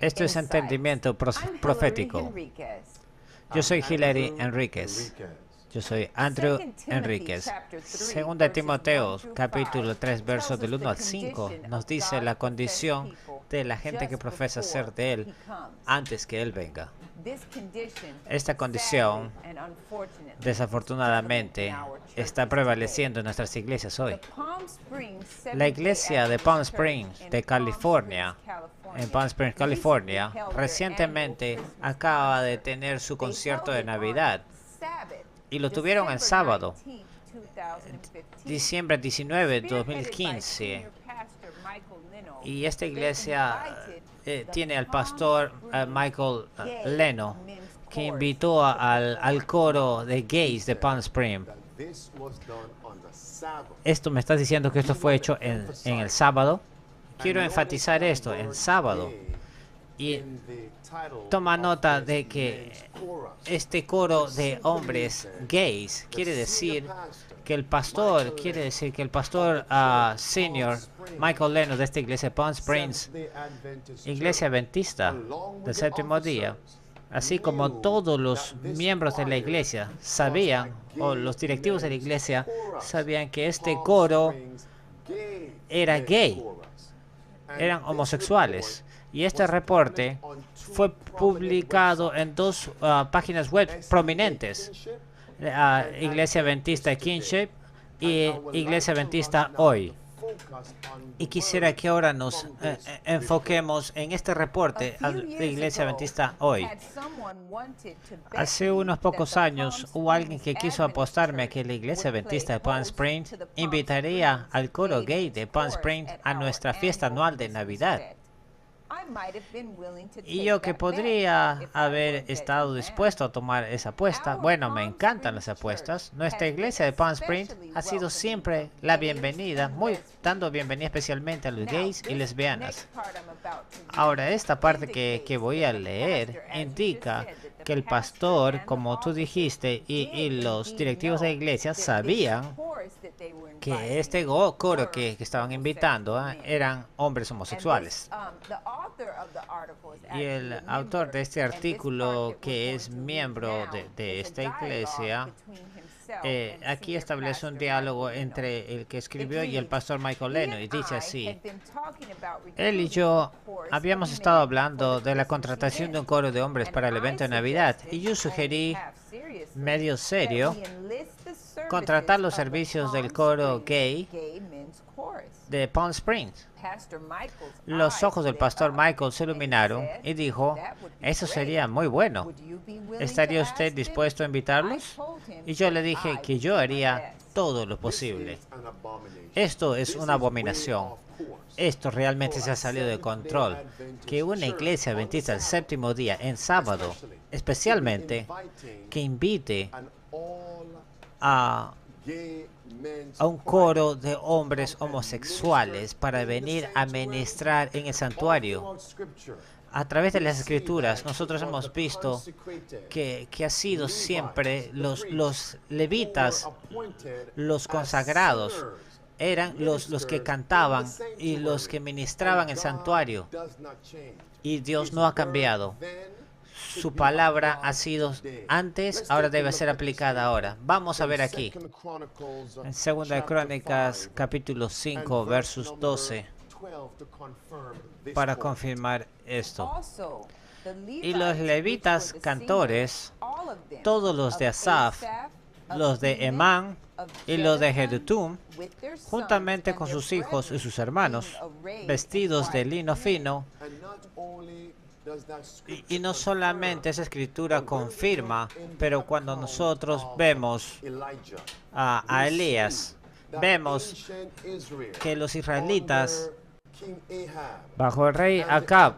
Esto es entendimiento profético. Yo soy Hilary Enríquez. Yo soy Andrew Enríquez. Segunda Timoteo, capítulo 3, versos del 1 al 5, nos dice la condición de la gente que profesa ser de Él antes que Él venga. Esta condición, desafortunadamente, está prevaleciendo en nuestras iglesias hoy. La iglesia de Palm Springs, de California, en Palm Springs, California, recientemente acaba de tener su concierto de Navidad. Y lo tuvieron el sábado, diciembre 19, 2015. Y esta iglesia tiene al pastor Michael Leno, que invitó al coro de gays de Palm Springs. Esto me estás diciendo que esto fue hecho en el sábado. Quiero enfatizar esto, en sábado. Y toma nota de que este coro de hombres gays quiere decir que el pastor senior Michael Leno de esta iglesia Palm Springs, iglesia adventista del séptimo día, así como todos los miembros de la iglesia sabían, o los directivos de la iglesia sabían, que este coro era gay, eran homosexuales. Y este reporte fue publicado en dos páginas web prominentes, Iglesia Adventista Kinship y Iglesia Adventista Hoy. Y quisiera que ahora nos enfoquemos en este reporte de Iglesia Adventista Hoy. Hace unos pocos años hubo alguien que quiso apostarme a que la Iglesia Adventista de Palm Springs invitaría al coro gay de Palm Springs a nuestra fiesta anual de Navidad. Y yo, que podría haber estado dispuesto a tomar esa apuesta. Bueno, me encantan las apuestas. Nuestra iglesia de Palm Springs ha sido siempre la bienvenida, dando bienvenida especialmente a los gays y lesbianas. Ahora, esta parte que voy a leer indica que el pastor, como tú dijiste, y los directivos de la iglesia sabían que este coro que estaban invitando eran hombres homosexuales. Y el autor de este artículo, que es miembro de esta iglesia, aquí establece un diálogo entre el que escribió y el pastor Michael Leno, y dice así: él y yo habíamos estado hablando de la contratación de un coro de hombres para el evento de Navidad, y yo sugerí, medio serio, contratar los servicios del coro gay de Palm Springs. Los ojos del pastor Michael se iluminaron y dijo: eso sería muy bueno. ¿Estaría usted dispuesto a invitarlos? Y yo le dije que yo haría todo lo posible. Esto es una abominación. Esto realmente se ha salido de control. Que una iglesia adventista el séptimo día, en sábado, especialmente, que invite a un coro de hombres homosexuales para venir a ministrar en el santuario. A través de las escrituras, nosotros hemos visto que ha sido siempre los levitas, los consagrados, eran los que cantaban y los que ministraban el santuario. Y Dios no ha cambiado. Su palabra ha sido antes, ahora debe ser aplicada ahora. Vamos a ver aquí, en Segunda de Crónicas, capítulo 5, versos 12, para confirmar esto. Y los levitas cantores, todos los de Asaf, los de Emán y los de Jedutum, juntamente con sus hijos y sus hermanos, vestidos de lino fino. Y no solamente esa escritura confirma, pero cuando nosotros vemos a Elías, vemos que los israelitas, bajo el rey Acab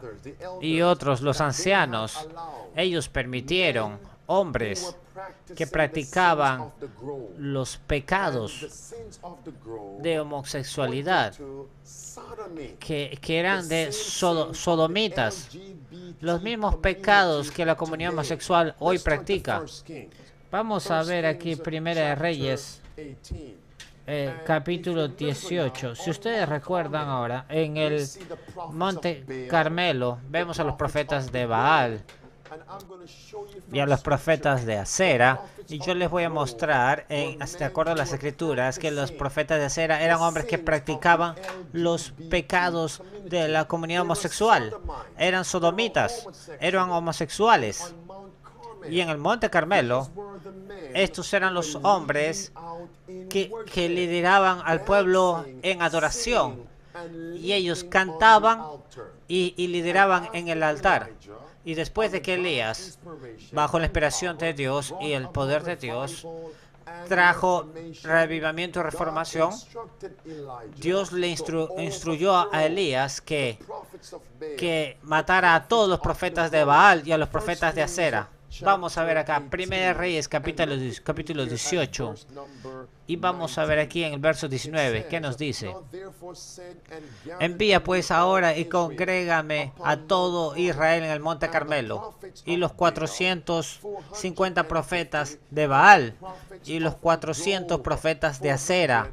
y otros, los ancianos, ellos permitieron hombres que practicaban los pecados de homosexualidad, que eran de sodomitas, los mismos pecados que la comunidad homosexual hoy practica. Vamos a ver aquí Primera de Reyes, capítulo 18. Si ustedes recuerdan ahora, en el Monte Carmelo vemos a los profetas de Baal y a los profetas de Acera, y yo les voy a mostrar, de acuerdo a las escrituras, que los profetas de Acera eran hombres que practicaban los pecados de la comunidad homosexual, eran sodomitas, eran homosexuales. Y en el Monte Carmelo, estos eran los hombres que lideraban al pueblo en adoración, y ellos cantaban y lideraban en el altar. Y después de que Elías, bajo la inspiración de Dios y el poder de Dios, trajo revivimiento y reformación, Dios le instruyó a Elías que matara a todos los profetas de Baal y a los profetas de Acera. Vamos a ver acá, Primera Reyes, capítulo 18. Y vamos a ver aquí en el verso 19, ¿qué nos dice? Envía pues ahora y congrégame a todo Israel en el Monte Carmelo, y los 450 profetas de Baal, y los 400 profetas de Acera,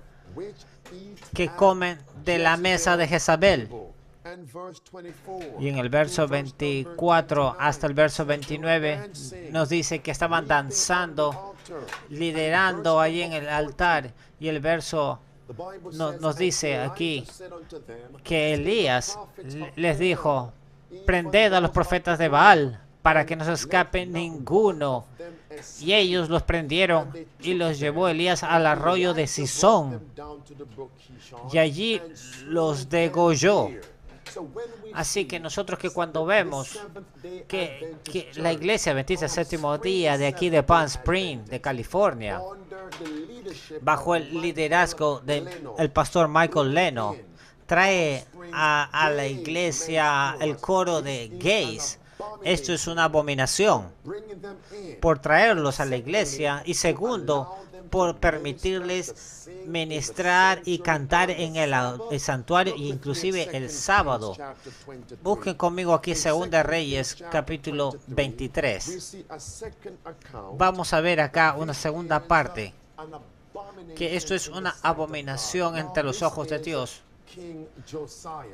que comen de la mesa de Jezabel. Y en el verso 24 hasta el verso 29 nos dice que estaban danzando, liderando allí en el altar. Y el verso nos dice aquí que Elías les dijo: prended a los profetas de Baal para que no se escape ninguno. Y ellos los prendieron y los llevó Elías al arroyo de Sison, y allí los degolló. Así que nosotros, que cuando vemos que la iglesia adventista del séptimo día de aquí de Palm Springs, de California, bajo el liderazgo del pastor Michael Leno, trae a la iglesia el coro de gays, esto es una abominación por traerlos a la iglesia, y segundo, por permitirles ministrar y cantar en el santuario, e inclusive el sábado. Busquen conmigo aquí Segunda Reyes, capítulo 23. Vamos a ver acá una segunda parte, que esto es una abominación entre los ojos de Dios.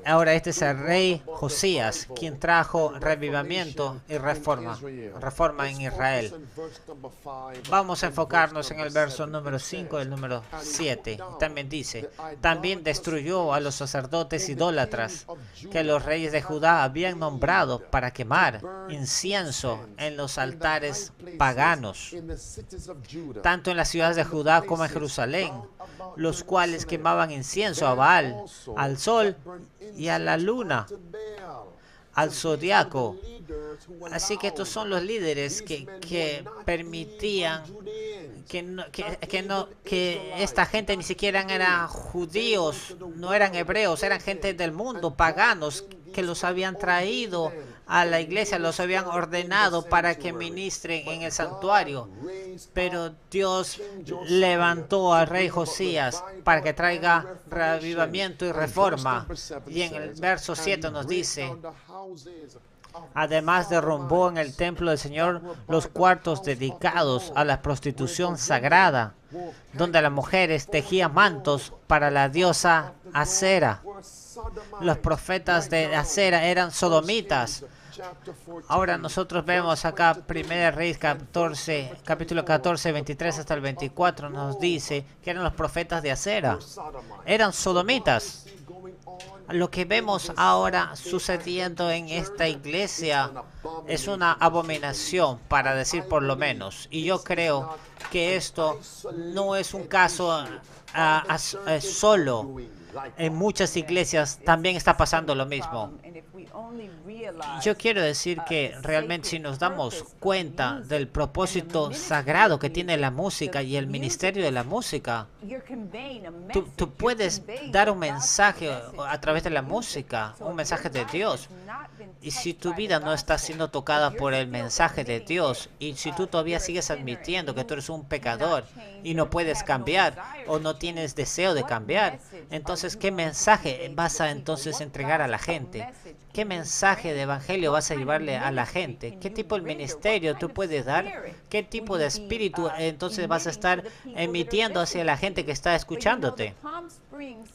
Ahora este es el rey Josías, quien trajo revivimiento y reforma en Israel. Vamos a enfocarnos en el verso número 5 y el número 7. También dice: también destruyó a los sacerdotes idólatras que los reyes de Judá habían nombrado para quemar incienso en los altares paganos, tanto en las ciudades de Judá como en Jerusalén, los cuales quemaban incienso a Baal, al sol y a la luna, al zodiaco. Así que estos son los líderes que permitían que esta gente ni siquiera eran judíos, no eran hebreos, eran gente del mundo, paganos, que los habían traído a la iglesia, los habían ordenado para que ministren en el santuario. Pero Dios levantó al rey Josías para que traiga revivimiento y reforma. Y en el verso 7 nos dice: además derrumbó en el templo del Señor los cuartos dedicados a la prostitución sagrada, donde las mujeres tejían mantos para la diosa Acera. Los profetas de Acera eran sodomitas. Ahora nosotros vemos acá Primera Reyes 14, capítulo 14, 23 hasta el 24, nos dice que eran los profetas de Acera. Eran sodomitas. Lo que vemos ahora sucediendo en esta iglesia es una abominación, para decir por lo menos. Y yo creo que esto no es un caso solo. En muchas iglesias también está pasando lo mismo. Yo quiero decir que realmente, si nos damos cuenta del propósito sagrado que tiene la música y el ministerio de la música, tú puedes dar un mensaje a través de la música, un mensaje de Dios. Y si tu vida no está siendo tocada por el mensaje de Dios, y si tú todavía sigues admitiendo que tú eres un pecador y no puedes cambiar o no tienes deseo de cambiar, entonces ¿qué mensaje vas a entonces entregar a la gente? ¿Qué mensaje de evangelio vas a llevarle a la gente? ¿Qué tipo de ministerio tú puedes dar? ¿Qué tipo de espíritu entonces vas a estar emitiendo hacia la gente que está escuchándote?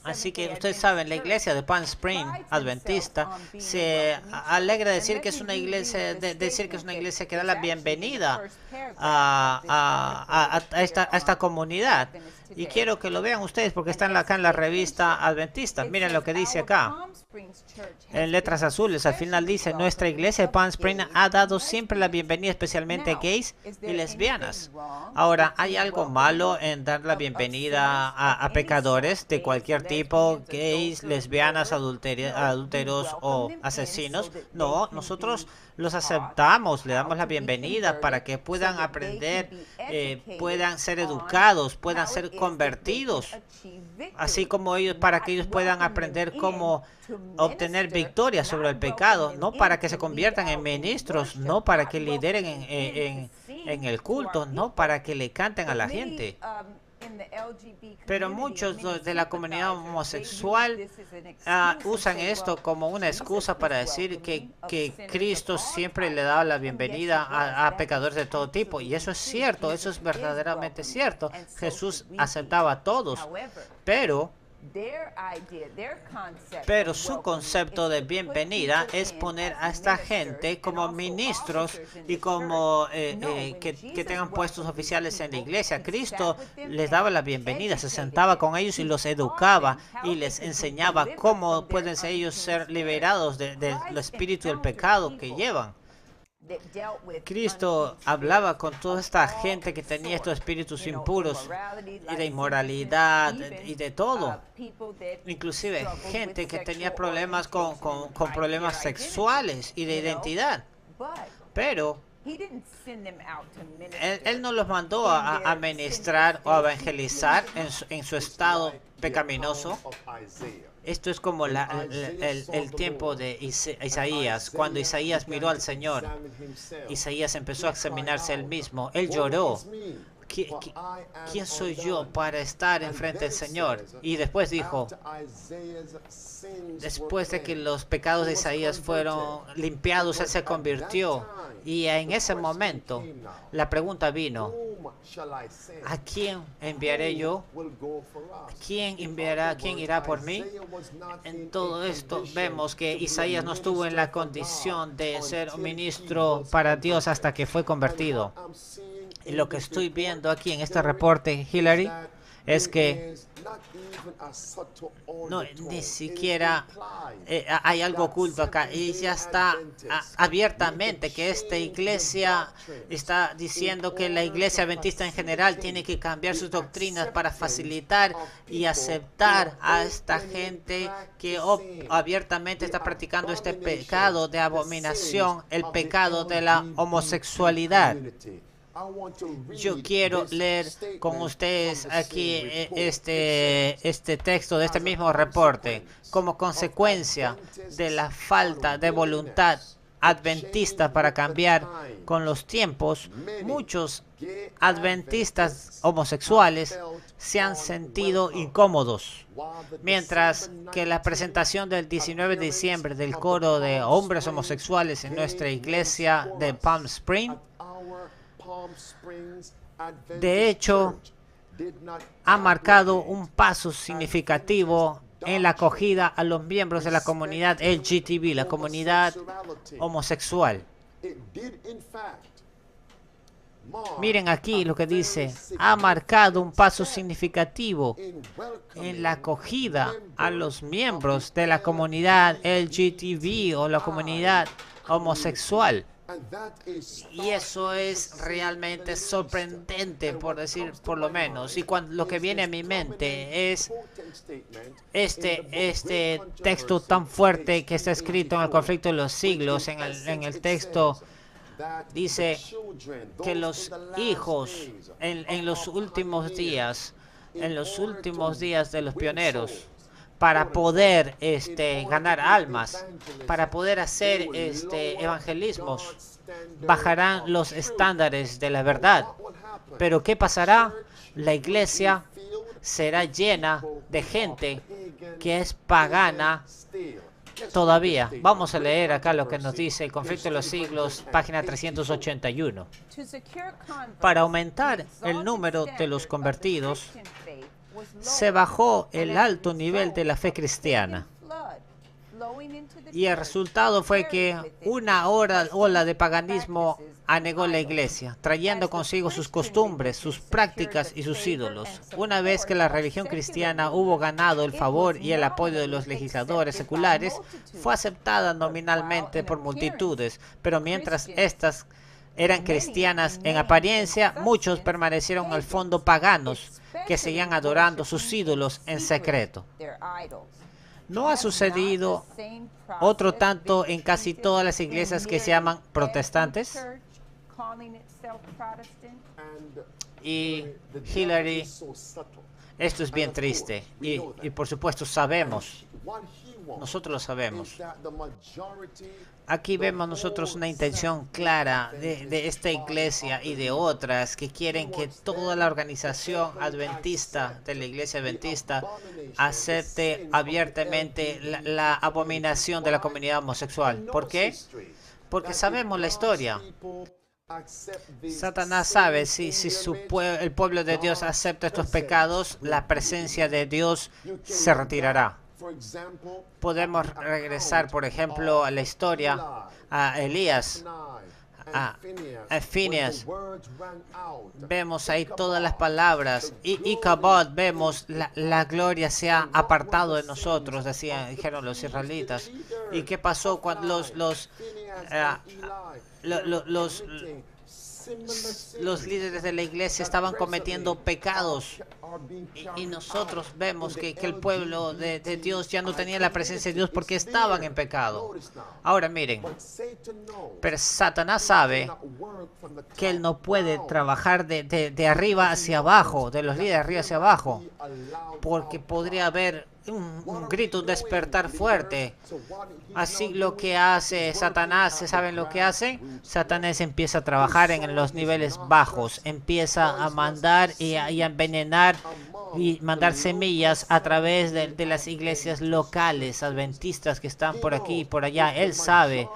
Así que ustedes saben, la iglesia de Palm Spring Adventista se alegra decir que es una iglesia, decir que es una iglesia que da la bienvenida a esta comunidad. Y quiero que lo vean ustedes porque están acá en la revista Adventista. Miren lo que dice acá. En letras azules, al final dice, nuestra iglesia de Palm Spring ha dado siempre la bienvenida especialmente a gays y lesbianas. Ahora, ¿hay algo malo en dar la bienvenida a pecadores de cualquier tipo, gays, lesbianas, adúlteros o asesinos? No, nosotros los aceptamos, le damos la bienvenida para que puedan aprender, puedan ser educados, puedan ser convertidos, así como ellos, para que ellos puedan aprender cómo obtener victoria sobre el pecado, no para que se conviertan en ministros, no para que lideren en el culto, no para que le canten a la gente. Pero muchos de la comunidad homosexual usan esto como una excusa para decir que Cristo siempre le da la bienvenida a pecadores de todo tipo. Y eso es cierto, eso es verdaderamente cierto. Jesús aceptaba a todos, pero su concepto de bienvenida es poner a esta gente como ministros y como que tengan puestos oficiales en la iglesia. Cristo les daba la bienvenida, se sentaba con ellos y los educaba y les enseñaba cómo pueden ellos ser liberados del espíritu del pecado que llevan. Cristo hablaba con toda esta gente que tenía estos espíritus impuros y de inmoralidad y de todo. Inclusive gente que tenía problemas con problemas sexuales y de identidad. Pero Él no los mandó a ministrar o a evangelizar en su estado pecaminoso. Esto es como el tiempo de Isaías. Cuando Isaías miró al Señor, Isaías empezó a examinarse él mismo. Él lloró. ¿Quién soy yo para estar enfrente del Señor? Y después dijo, después de que los pecados de Isaías fueron limpiados, él se convirtió. Y en ese momento la pregunta vino, ¿a quién enviaré yo? ¿Quién irá por mí? En todo esto vemos que Isaías no estuvo en la condición de ser un ministro para Dios hasta que fue convertido. Y lo que estoy viendo aquí en este reporte, Hillary, es que no, ni siquiera hay algo oculto acá. Y ya está abiertamente que esta iglesia está diciendo que la iglesia adventista en general tiene que cambiar sus doctrinas para facilitar y aceptar a esta gente que abiertamente está practicando este pecado de abominación, el pecado de la homosexualidad. Yo quiero leer con ustedes aquí este texto de este mismo reporte. Como consecuencia de la falta de voluntad adventista para cambiar con los tiempos, muchos adventistas homosexuales se han sentido incómodos. Mientras que la presentación del 19 de diciembre del coro de hombres homosexuales en nuestra iglesia de Palm Spring, de hecho, ha marcado un paso significativo en la acogida a los miembros de la comunidad LGTB, la comunidad homosexual. Miren aquí lo que dice, ha marcado un paso significativo en la acogida a los miembros de la comunidad LGTB o la comunidad homosexual. Y eso es realmente sorprendente, por decir por lo menos. Y lo que viene a mi mente es este texto tan fuerte que está escrito en el conflicto de los siglos. En el texto dice que los hijos en los últimos días de los pioneros, para poder ganar almas, para poder hacer evangelismos, bajarán los estándares de la verdad. Pero ¿qué pasará? La iglesia será llena de gente que es pagana, todavía. Vamos a leer acá lo que nos dice el conflicto de los siglos, página 381. Para aumentar el número de los convertidos, se bajó el alto nivel de la fe cristiana. Y el resultado fue que una ola de paganismo anegó la iglesia, trayendo consigo sus costumbres, sus prácticas y sus ídolos. Una vez que la religión cristiana hubo ganado el favor y el apoyo de los legisladores seculares, fue aceptada nominalmente por multitudes, pero mientras estas eran cristianas en apariencia, muchos permanecieron al fondo paganos, que seguían adorando sus ídolos en secreto. ¿No ha sucedido otro tanto en casi todas las iglesias que se llaman protestantes? Y Hillary, esto es bien triste. Y por supuesto sabemos, nosotros lo sabemos. Aquí vemos nosotros una intención clara de esta iglesia y de otras que quieren que toda la organización adventista, de la iglesia adventista, acepte abiertamente la abominación de la comunidad homosexual. ¿Por qué? Porque sabemos la historia. Satanás sabe si el pueblo de Dios acepta estos pecados, la presencia de Dios se retirará. Podemos regresar, por ejemplo, a la historia, a Elías, a Phineas. Vemos ahí todas las palabras. Y Icabod, vemos la gloria se ha apartado de nosotros, dijeron los israelitas. ¿Y qué pasó cuando los líderes de la iglesia estaban cometiendo pecados? Y nosotros vemos que el pueblo de Dios ya no tenía la presencia de Dios porque estaban en pecado. Ahora miren, pero Satanás sabe que él no puede trabajar de arriba hacia abajo, de los líderes de arriba hacia abajo, porque podría haber un grito, un despertar fuerte. Así lo que hace Satanás, ¿saben lo que hace? Satanás empieza a trabajar en los niveles bajos, empieza a mandar y a envenenar y mandar semillas a través de las iglesias locales adventistas que están por aquí y por allá. Él sabe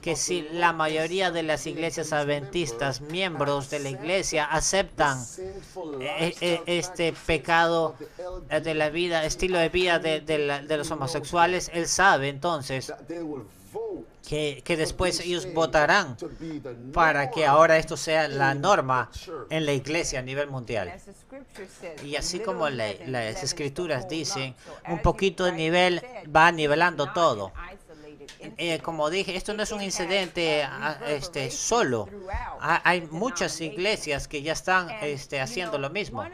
que si la mayoría de las iglesias adventistas, miembros de la iglesia, aceptan este pecado de la vida, estilo de vida de los homosexuales, él sabe entonces que después ellos votarán para que ahora esto sea la norma en la iglesia a nivel mundial. Y así como las escrituras dicen, un poquito de nivel va nivelando todo. Como dije, esto no es un incidente solo. Hay muchas iglesias que ya están haciendo lo mismo.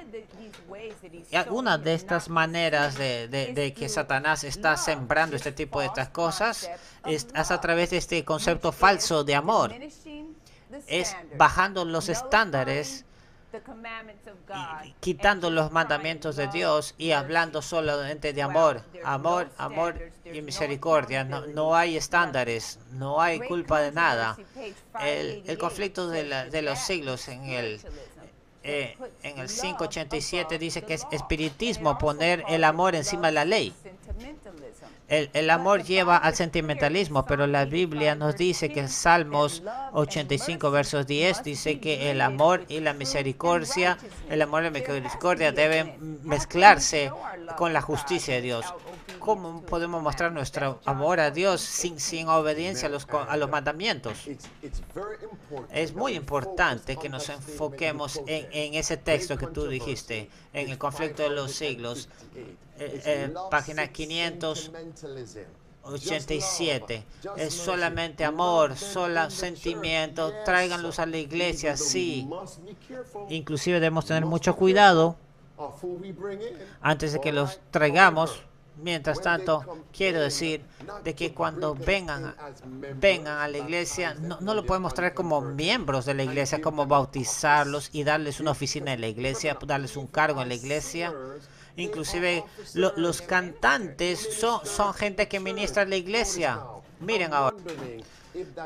Y alguna de estas maneras de que Satanás está sembrando este tipo de estas cosas es a través de este concepto falso de amor. Es bajando los estándares, quitando los mandamientos de Dios y hablando solamente de amor, amor, amor y misericordia. No hay estándares, no hay culpa de nada. El conflicto de los siglos en el 587 dice que es espiritismo poner el amor encima de la ley. El amor lleva al sentimentalismo, pero la Biblia nos dice que en Salmos 85, versos 10, dice que el amor y la misericordia deben mezclarse con la justicia de Dios. ¿Cómo podemos mostrar nuestro amor a Dios sin obediencia a los mandamientos? Es muy importante que nos enfoquemos en ese texto que tú dijiste, en el conflicto de los siglos. Página 587. Es solamente amor, solo sentimiento. Tráiganlos a la iglesia, sí. Inclusive debemos tener mucho cuidado antes de que los traigamos. Mientras tanto, quiero decir de que cuando vengan a la iglesia, no lo podemos traer como miembros de la iglesia, como bautizarlos y darles una oficina en la iglesia, darles un cargo en la iglesia. Inclusive los cantantes son gente que ministra en la iglesia. Miren ahora,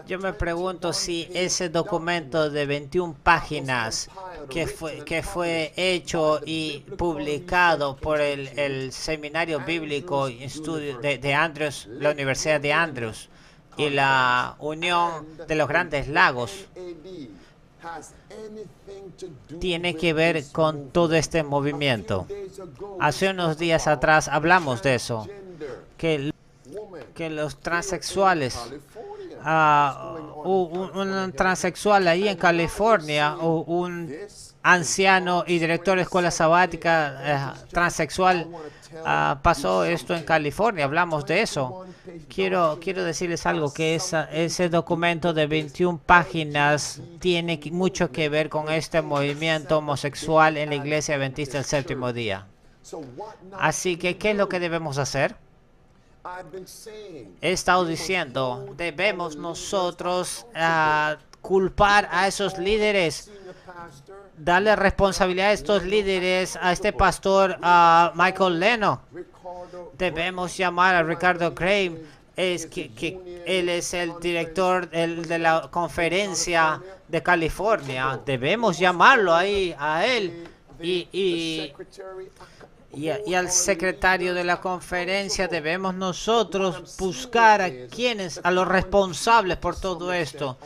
yo me pregunto si ese documento de 21 páginas que fue hecho y publicado por el Seminario Bíblico Estudio de Andrews, la Universidad de Andrews y la Unión de los Grandes Lagos, tiene que ver con todo este movimiento. Hace unos días atrás hablamos de eso, que los transexuales, un transexual ahí en California, un anciano y director de escuela sabática transexual, pasó esto en California. Hablamos de eso. Quiero decirles algo, que ese documento de 21 páginas tiene mucho que ver con este movimiento homosexual en la Iglesia Adventista del Séptimo Día. Así que, ¿qué es lo que debemos hacer? He estado diciendo, debemos nosotros culpar a esos líderes, darle responsabilidad a estos líderes, a este pastor, a Michael Leno. Debemos llamar a Ricardo Graham, que él es el director de la conferencia de California. Debemos llamarlo ahí a él y al secretario de la conferencia. Debemos nosotros buscar a los responsables por todo esto.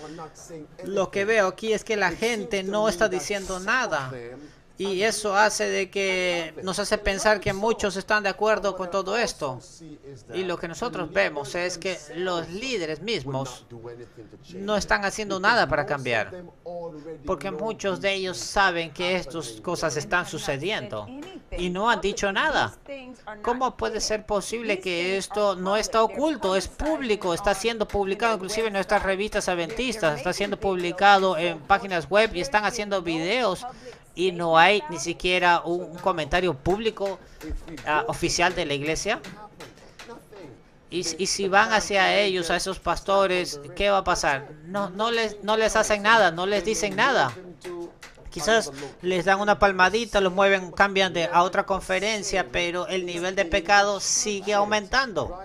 Lo que veo aquí es que la gente no está diciendo nada. Y eso hace de que nos hace pensar que muchos están de acuerdo con todo esto. Y lo que nosotros vemos es que los líderes mismos no están haciendo nada para cambiar. Porque muchos de ellos saben que estas cosas están sucediendo y no han dicho nada. ¿Cómo puede ser posible que esto no está oculto? Es público, está siendo publicado inclusive en nuestras revistas adventistas, está siendo publicado en páginas web y están haciendo videos. Y no hay ni siquiera un comentario público oficial de la iglesia. Y si van hacia ellos, a esos pastores, ¿qué va a pasar? No les hacen nada, no les dicen nada. Quizás les dan una palmadita, los mueven, cambian a otra conferencia, pero el nivel de pecado sigue aumentando.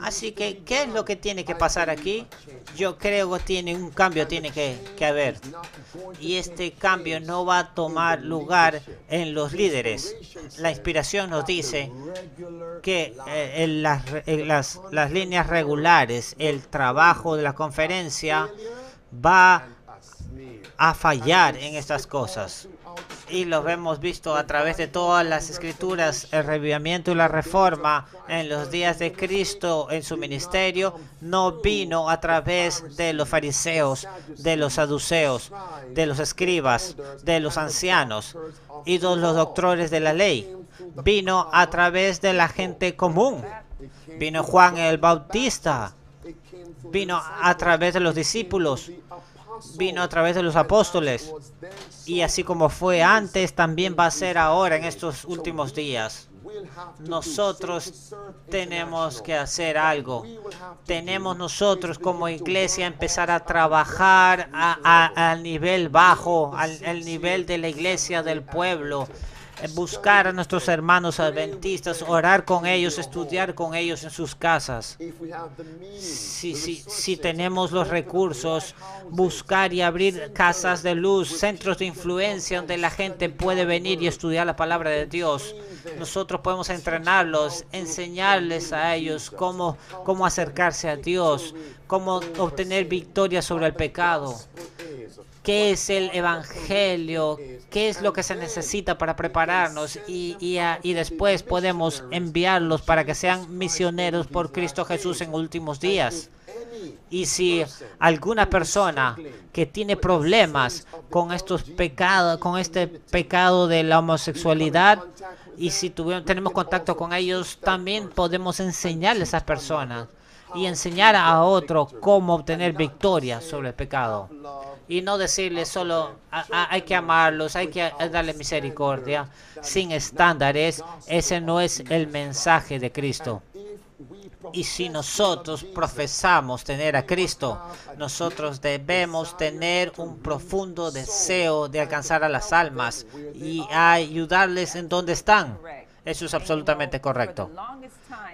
Así que, ¿qué es lo que tiene que pasar aquí? Yo creo que un cambio tiene que haber. Y este cambio no va a tomar lugar en los líderes. La inspiración nos dice que las líneas regulares, el trabajo de la conferencia va a fallar en estas cosas. Y lo hemos visto a través de todas las escrituras. El revivimiento y la reforma en los días de Cristo en su ministerio no vino a través de los fariseos, de los saduceos, de los escribas, de los ancianos y de los doctores de la ley. Vino a través de la gente común. Vino Juan el Bautista. Vino a través de los discípulos. Vino a través de los apóstoles. Y así como fue antes, también va a ser ahora en estos últimos días. Nosotros tenemos que hacer algo. Tenemos nosotros como iglesia empezar a trabajar al nivel bajo, al nivel de la iglesia del pueblo. Buscar a nuestros hermanos adventistas, orar con ellos, estudiar con ellos en sus casas. Si tenemos los recursos, buscar y abrir casas de luz, centros de influencia donde la gente puede venir y estudiar la palabra de Dios. Nosotros podemos entrenarlos, enseñarles a ellos cómo acercarse a Dios, cómo obtener victoria sobre el pecado. ¿Qué es el evangelio? ¿Qué es lo que se necesita para prepararnos? Y después podemos enviarlos para que sean misioneros por Cristo Jesús en últimos días. Y si alguna persona que tiene problemas con estos pecados, con este pecado de la homosexualidad, y si tenemos contacto con ellos, también podemos enseñarles a esas personas y enseñar a otro cómo obtener victoria sobre el pecado. Y no decirles solo hay que amarlos, hay que darles misericordia. Sin estándares, ese no es el mensaje de Cristo. Y si nosotros profesamos tener a Cristo, nosotros debemos tener un profundo deseo de alcanzar a las almas y ayudarles en donde están. Eso es absolutamente correcto.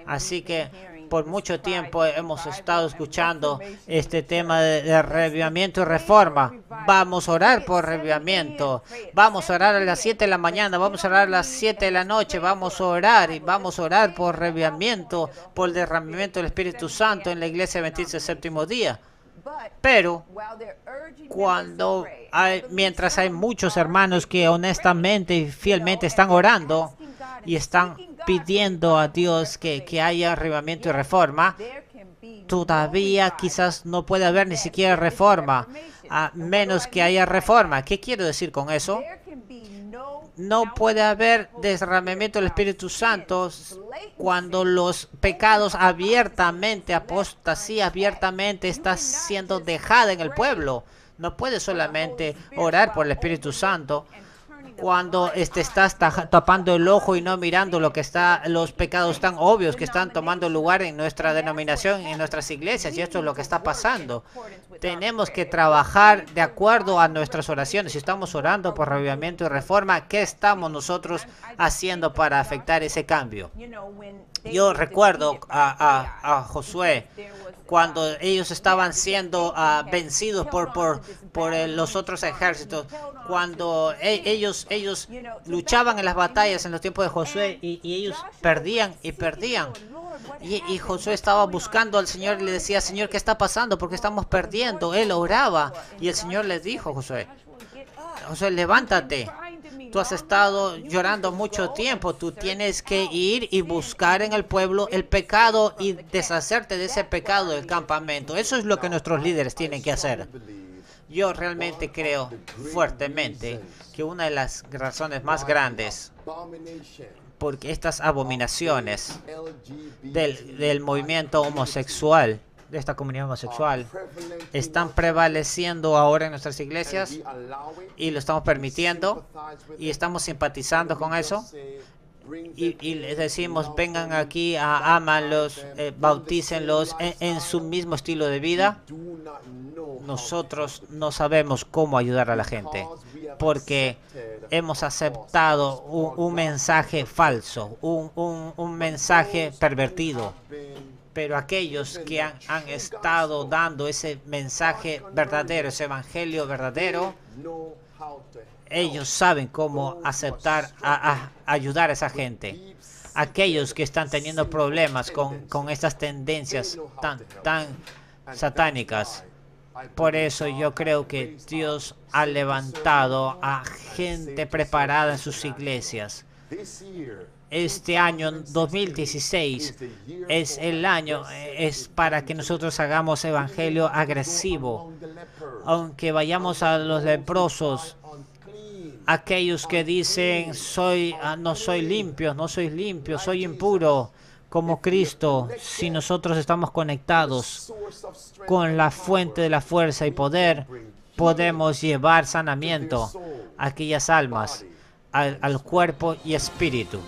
Así que por mucho tiempo hemos estado escuchando este tema de reavivamiento y reforma. Vamos a orar por reavivamiento. Vamos a orar a las 7 de la mañana. Vamos a orar a las 7 de la noche. Vamos a orar y vamos a orar por reavivamiento, por el derramamiento del Espíritu Santo en la iglesia adventista del séptimo día. Pero mientras hay muchos hermanos que honestamente y fielmente están orando y están pidiendo a Dios que haya avivamiento y reforma, todavía quizás no puede haber ni siquiera reforma, a menos que haya reforma. ¿Qué quiero decir con eso? No puede haber derramamiento del Espíritu Santo cuando los pecados abiertamente, apostasía abiertamente está siendo dejada en el pueblo. No puede solamente orar por el Espíritu Santo cuando estás tapando el ojo y no mirando los pecados tan obvios que están tomando lugar en nuestra denominación, en nuestras iglesias, y esto es lo que está pasando. Tenemos que trabajar de acuerdo a nuestras oraciones. Si estamos orando por reavivamiento y reforma, ¿qué estamos nosotros haciendo para afectar ese cambio? Yo recuerdo a Josué cuando ellos estaban siendo vencidos por los otros ejércitos, cuando ellos luchaban en las batallas en los tiempos de Josué y ellos perdían y perdían. Y Josué estaba buscando al Señor y le decía, Señor, ¿qué está pasando? ¿Por qué estamos perdiendo? Él oraba y el Señor le dijo, Josué, levántate. Tú has estado llorando mucho tiempo. Tú tienes que ir y buscar en el pueblo el pecado y deshacerte de ese pecado del campamento. Eso es lo que nuestros líderes tienen que hacer. Yo realmente creo fuertemente que una de las razones más grandes porque estas abominaciones del movimiento homosexual, de esta comunidad homosexual, están prevaleciendo ahora en nuestras iglesias y lo estamos permitiendo y estamos simpatizando con eso y les decimos, vengan aquí, ámanlos, bautícenlos en su mismo estilo de vida. Nosotros no sabemos cómo ayudar a la gente porque hemos aceptado un mensaje falso, un mensaje pervertido. Pero aquellos que han estado dando ese mensaje verdadero, ese evangelio verdadero, ellos saben cómo aceptar, ayudar a esa gente. Aquellos que están teniendo problemas con estas tendencias tan satánicas. Por eso yo creo que Dios ha levantado a gente preparada en sus iglesias. Este año 2016 es el año, es para que nosotros hagamos evangelio agresivo. Aunque vayamos a los leprosos, aquellos que dicen, no soy limpio, soy impuro, como Cristo. Si nosotros estamos conectados con la fuente de la fuerza y poder, podemos llevar sanamiento a aquellas almas, al cuerpo y espíritu.